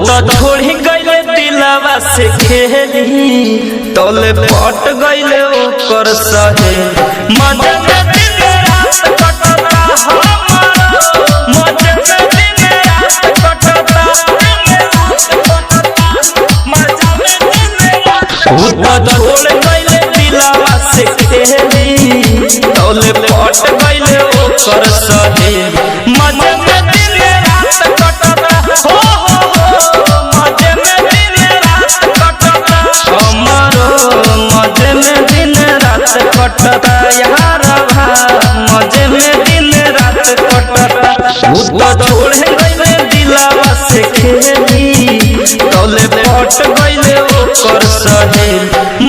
तो छोड़ी गईले दिलवा से खेली तोले पट गईले ओकर सहे मजे में दिन रात कटता हमारो मजे में दिन रात कटता मजे में दिन रात तो छोड़ गईले दिलवा से खेली तोले पट गईले ओकर सहे मजे में दिन रात कटता हो मजे में दिन रात कटता हमारो मजे में दिन रात कटता यार मजे में दिन रात कटता तो छोड़ गईले दिलवा से खेली तोले पट गईले ओकर सहे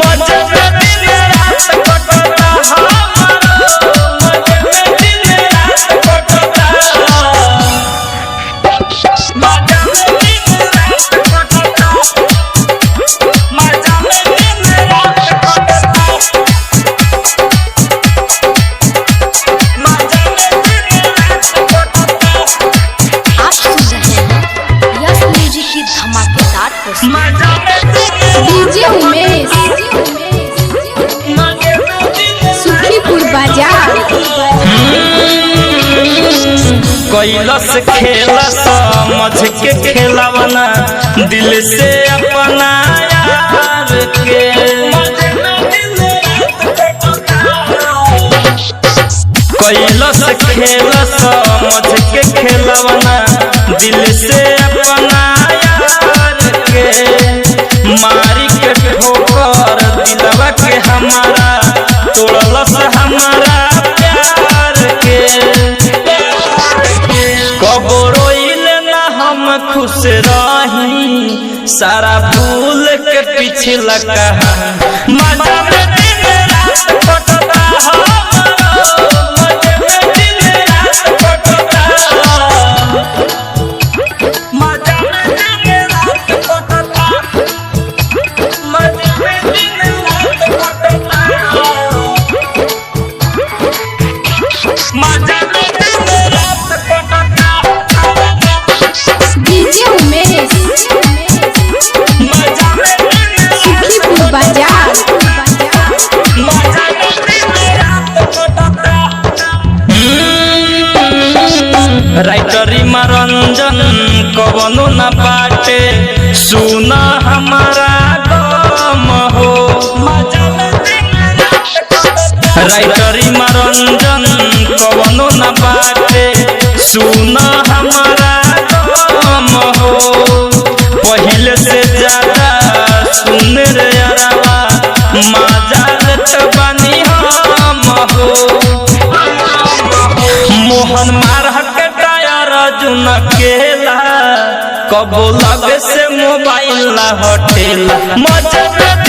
मजे में दिन रात कटता हमारो मजे में दिन रात कटता मजे में दिन रात कटता मजे में दिन रात कटता मजे में दिन रात कटता। आप सुन रहे हैं यस म्यूजिक की धमाकेदार प्रस्तुति। मजे में दिन डीजे उमेश मजे में दिन सुखीपुर बाजार। कैलस खेला समझ के खेलावना दिल से अपना यार के कैलस खेला समझ के खेलावना दिल से अपना यार के मारी के ठोकर दिलवा के हमारा तोड़लस हमारा प्यार के कबो रोइले ना हम खुश रही सारा भूल के पीछे लगा मजा में दिन रात कटता हमारो मजे में दिन रात कटता मजा में दिन रात कटता मजे में दिन रात कटता मजा में दिन रात कटता डीजे उमेश मजा में दिन सुखीपुर बाजार। मजा में दिन रात कटता राइटरी मनोरंजन कवनो न बाटे सुना हमारा गम हो मजा में दिन रात कटता राइटरी मनोरंजन कवनो न बाटे सुना हमारा गम हो पहले से ज्यादा सुन रे यारवा मजा लेत बानी हम हो मोहन मार के टायर जुन केला कबो लगे से मोबाइल ला हटेला मजे में